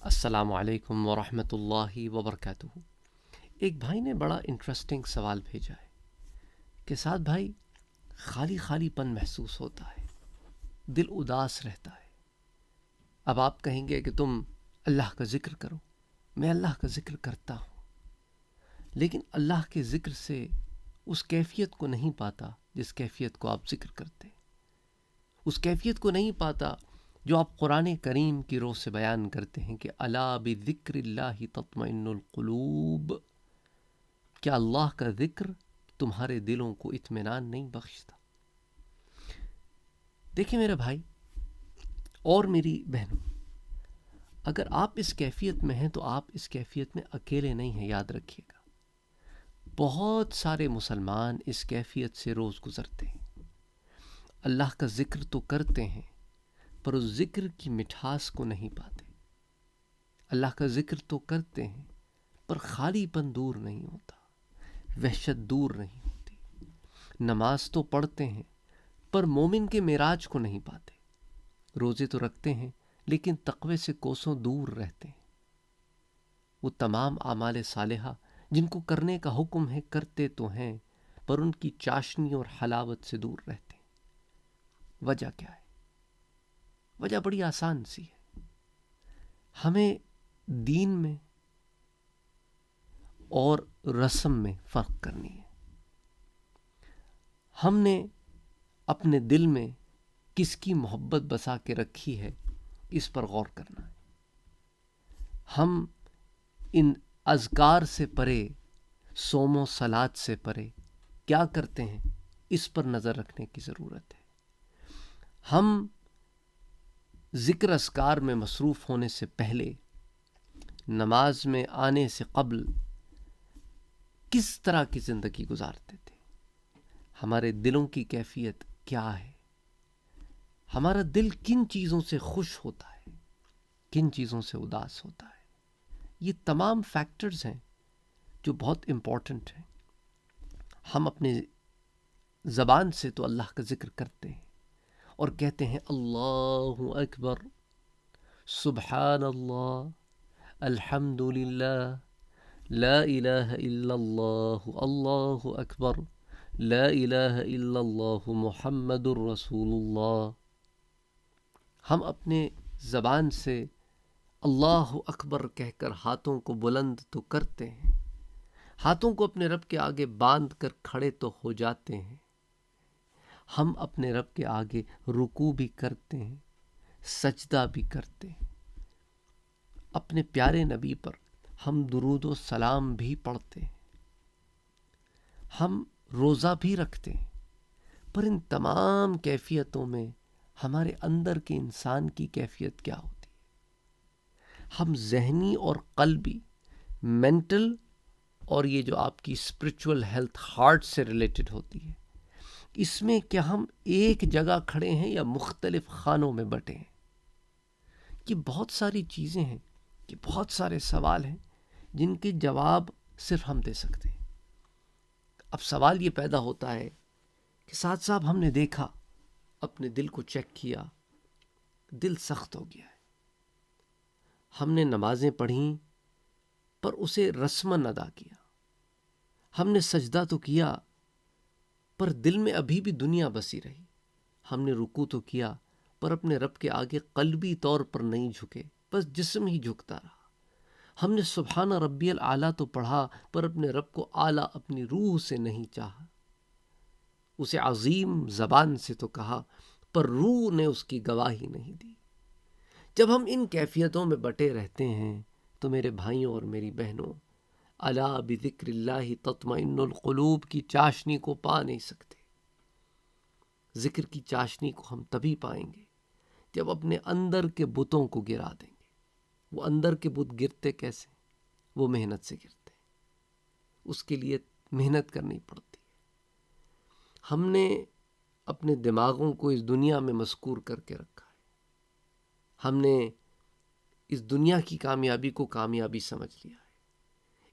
السلام علیکم ورحمۃ اللہ وبرکاتہ۔ ایک بھائی نے بڑا انٹرسٹنگ سوال بھیجا ہے کہ سعد بھائی، خالی خالی پن محسوس ہوتا ہے، دل اداس رہتا ہے۔ اب آپ کہیں گے کہ تم اللہ کا ذکر کرو، میں اللہ کا ذکر کرتا ہوں، لیکن اللہ کے ذکر سے اس کیفیت کو نہیں پاتا جس کیفیت کو آپ ذکر کرتے ہیں، اس کیفیت کو نہیں پاتا جو آپ قرآن کریم کی روح سے بیان کرتے ہیں کہ الا بذکر اللہ تطمئن القلوب۔ کیا اللہ کا ذکر تمہارے دلوں کو اطمینان نہیں بخشتا؟ دیکھیں میرے بھائی اور میری بہنوں، اگر آپ اس کیفیت میں ہیں تو آپ اس کیفیت میں اکیلے نہیں ہیں، یاد رکھیے گا۔ بہت سارے مسلمان اس کیفیت سے روز گزرتے ہیں، اللہ کا ذکر تو کرتے ہیں پر اس ذکر کی مٹھاس کو نہیں پاتے۔ اللہ کا ذکر تو کرتے ہیں پر خالی پن دور نہیں ہوتا، وحشت دور نہیں ہوتی۔ نماز تو پڑھتے ہیں پر مومن کے معراج کو نہیں پاتے۔ روزے تو رکھتے ہیں لیکن تقوی سے کوسوں دور رہتے ہیں۔ وہ تمام اعمال صالحہ جن کو کرنے کا حکم ہے کرتے تو ہیں پر ان کی چاشنی اور حلاوت سے دور رہتے ہیں۔ وجہ کیا ہے؟ وجہ بڑی آسان سی ہے۔ ہمیں دین میں اور رسم میں فرق کرنی ہے۔ ہم نے اپنے دل میں کس کی محبت بسا کے رکھی ہے، اس پر غور کرنا ہے۔ ہم ان اذکار سے پرے، صوم و صلات سے پرے کیا کرتے ہیں، اس پر نظر رکھنے کی ضرورت ہے۔ ہم ذکر اذکار میں مصروف ہونے سے پہلے، نماز میں آنے سے قبل کس طرح کی زندگی گزارتے تھے؟ ہمارے دلوں کی کیفیت کیا ہے؟ ہمارا دل کن چیزوں سے خوش ہوتا ہے، کن چیزوں سے اداس ہوتا ہے؟ یہ تمام فیکٹرز ہیں جو بہت امپورٹنٹ ہیں۔ ہم اپنے زبان سے تو اللہ کا ذکر کرتے ہیں اور کہتے ہیں اللہ اکبر، سبحان اللہ، الحمد للہ، لا الہ الا اللہ، اللہ اکبر، لا الہ الا اللہ، محمد الرسول اللہ۔ ہم اپنے زبان سے اللہ اکبر کہہ کر ہاتھوں کو بلند تو کرتے ہیں، ہاتھوں کو اپنے رب کے آگے باندھ کر کھڑے تو ہو جاتے ہیں۔ ہم اپنے رب کے آگے رکوع بھی کرتے ہیں، سجدہ بھی کرتے ہیں۔ اپنے پیارے نبی پر ہم درود و سلام بھی پڑھتے ہیں، ہم روزہ بھی رکھتے ہیں، پر ان تمام کیفیتوں میں ہمارے اندر کے انسان کی کیفیت کیا ہوتی ہے؟ ہم ذہنی اور قلبی، مینٹل اور یہ جو آپ کی اسپرچول ہیلتھ ہارٹ سے ریلیٹڈ ہوتی ہے، اس میں کیا ہم ایک جگہ کھڑے ہیں یا مختلف خانوں میں بٹے ہیں؟ یہ بہت ساری چیزیں ہیں، یہ بہت سارے سوال ہیں جن کے جواب صرف ہم دے سکتے ہیں۔ اب سوال یہ پیدا ہوتا ہے کہ سعد صاحب، ہم نے دیکھا، اپنے دل کو چیک کیا، دل سخت ہو گیا ہے۔ ہم نے نمازیں پڑھیں پر اسے رسماً ادا کیا، ہم نے سجدہ تو کیا پر دل میں ابھی بھی دنیا بسی رہی، ہم نے رکوع تو کیا پر اپنے رب کے آگے قلبی طور پر نہیں جھکے، بس جسم ہی جھکتا رہا۔ ہم نے سبحان ربی الاعلیٰ تو پڑھا پر اپنے رب کو اعلیٰ اپنی روح سے نہیں چاہا، اسے عظیم زبان سے تو کہا پر روح نے اس کی گواہی نہیں دی۔ جب ہم ان کیفیتوں میں بٹے رہتے ہیں تو میرے بھائیوں اور میری بہنوں، الا بذکر اللہ تطمئن القلوب کی چاشنی کو پا نہیں سکتے۔ ذکر کی چاشنی کو ہم تبھی پائیں گے جب اپنے اندر کے بتوں کو گرا دیں گے۔ وہ اندر کے بت گرتے کیسے؟ وہ محنت سے گرتے ہیں، اس کے لیے محنت کرنی پڑتی ہے۔ ہم نے اپنے دماغوں کو اس دنیا میں مسکور کر کے رکھا ہے، ہم نے اس دنیا کی کامیابی کو کامیابی سمجھ لیا ہے،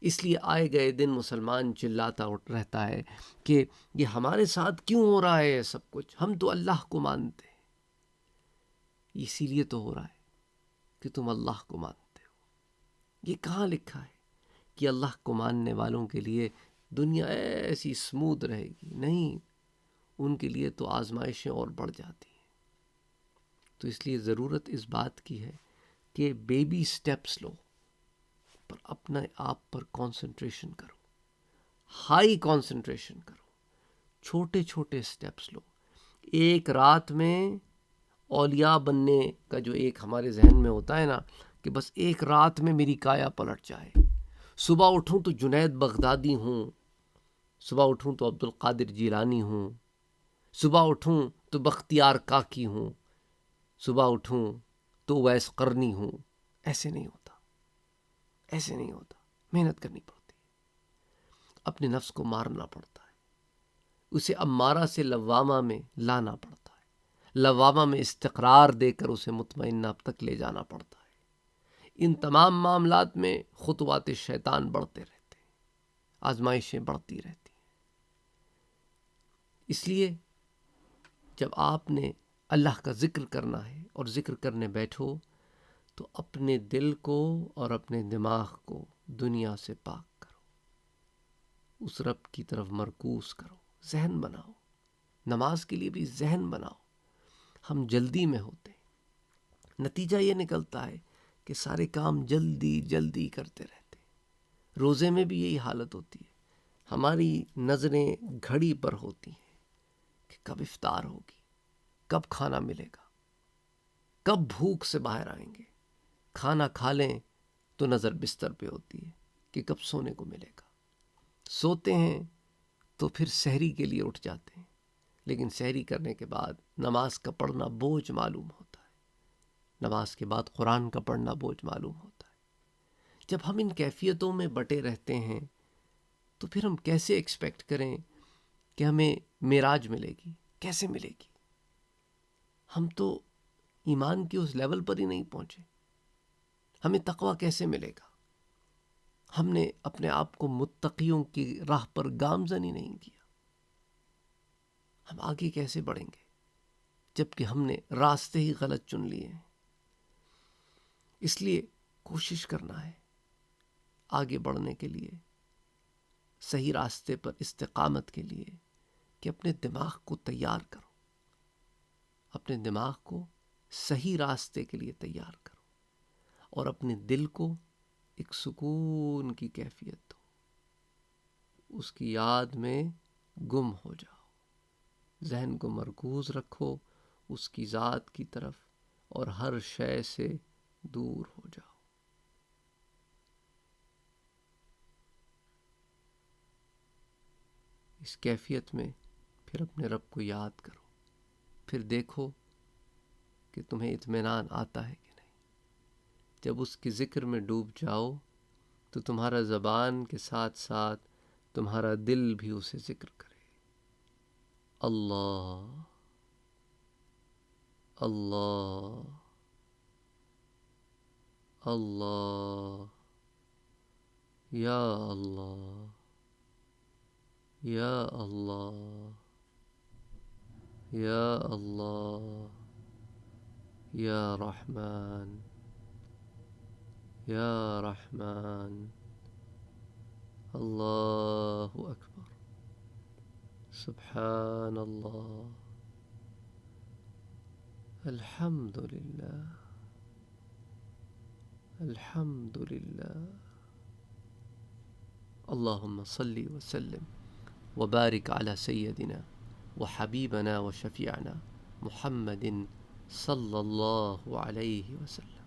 اس لیے آئے گئے دن مسلمان چلاتا رہتا ہے کہ یہ ہمارے ساتھ کیوں ہو رہا ہے سب کچھ، ہم تو اللہ کو مانتے ہیں۔ اسی لیے تو ہو رہا ہے کہ تم اللہ کو مانتے ہو۔ یہ کہاں لکھا ہے کہ اللہ کو ماننے والوں کے لیے دنیا ایسی اسموتھ رہے گی؟ نہیں، ان کے لیے تو آزمائشیں اور بڑھ جاتی ہیں۔ تو اس لیے ضرورت اس بات کی ہے کہ بیبی سٹیپس لو، پر اپنے آپ پر کانسنٹریشن کرو، ہائی کانسنٹریشن کرو، چھوٹے چھوٹے سٹیپس لو۔ ایک رات میں اولیاء بننے کا جو ایک ہمارے ذہن میں ہوتا ہے نا کہ بس ایک رات میں میری کایا پلٹ جائے، صبح اٹھوں تو جنید بغدادی ہوں، صبح اٹھوں تو عبد القادر جیلانی ہوں، صبح اٹھوں تو بختیار کاکی ہوں، صبح اٹھوں تو ویس قرنی ہوں۔ ایسے نہیں ہوتا، ایسے نہیں ہوتا۔ محنت کرنی پڑتی ہے، اپنے نفس کو مارنا پڑتا ہے، اسے امارہ سے لوامہ میں لانا پڑتا ہے، لوامہ میں استقرار دے کر اسے مطمئنہ تک لے جانا پڑتا ہے۔ ان تمام معاملات میں خطوات شیطان بڑھتے رہتے ہیں، آزمائشیں بڑھتی رہتی ہیں۔ اس لیے جب آپ نے اللہ کا ذکر کرنا ہے اور ذکر کرنے بیٹھو تو اپنے دل کو اور اپنے دماغ کو دنیا سے پاک کرو، اس رب کی طرف مرکوز کرو، ذہن بناؤ۔ نماز کے لیے بھی ذہن بناؤ۔ ہم جلدی میں ہوتے ہیں، نتیجہ یہ نکلتا ہے کہ سارے کام جلدی جلدی کرتے رہتے ہیں۔ روزے میں بھی یہی حالت ہوتی ہے، ہماری نظریں گھڑی پر ہوتی ہیں کہ کب افطار ہوگی، کب کھانا ملے گا، کب بھوک سے باہر آئیں گے۔ کھانا کھا لیں تو نظر بستر پہ ہوتی ہے کہ کب سونے کو ملے گا۔ سوتے ہیں تو پھر سحری کے لیے اٹھ جاتے ہیں، لیکن سحری کرنے کے بعد نماز کا پڑھنا بوجھ معلوم ہوتا ہے، نماز کے بعد قرآن کا پڑھنا بوجھ معلوم ہوتا ہے۔ جب ہم ان کیفیتوں میں بٹے رہتے ہیں تو پھر ہم کیسے ایکسپیکٹ کریں کہ ہمیں معراج ملے گی؟ کیسے ملے گی؟ ہم تو ایمان کے اس لیول پر ہی نہیں پہنچے، ہمیں تقویٰ کیسے ملے گا؟ ہم نے اپنے آپ کو متقیوں کی راہ پر گامزن ہی نہیں کیا، ہم آگے کیسے بڑھیں گے جبکہ ہم نے راستے ہی غلط چن لیے ہیں؟ اس لیے کوشش کرنا ہے آگے بڑھنے کے لیے، صحیح راستے پر استقامت کے لیے، کہ اپنے دماغ کو تیار کرو، اپنے دماغ کو صحیح راستے کے لیے تیار کرو، اور اپنے دل کو ایک سکون کی کیفیت دو، اس کی یاد میں گم ہو جاؤ، ذہن کو مرکوز رکھو اس کی ذات کی طرف اور ہر شے سے دور ہو جاؤ۔ اس کیفیت میں پھر اپنے رب کو یاد کرو، پھر دیکھو کہ تمہیں اطمینان آتا ہے کہ نہیں۔ جب اس کے ذکر میں ڈوب جاؤ تو تمہارا زبان کے ساتھ ساتھ تمہارا دل بھی اسے ذکر کرے۔ اللہ اللہ اللہ، یا اللہ یا اللہ یا اللہ، یا رحمن یا رحمن، اللہ اکبر، سبحان اللہ، الحمد للہ، الحمد للہ۔ اللہم صلی وسلم وبارک علی سیدنا وحبیبنا وشفیعنا محمد صلی اللہ علیہ وسلم۔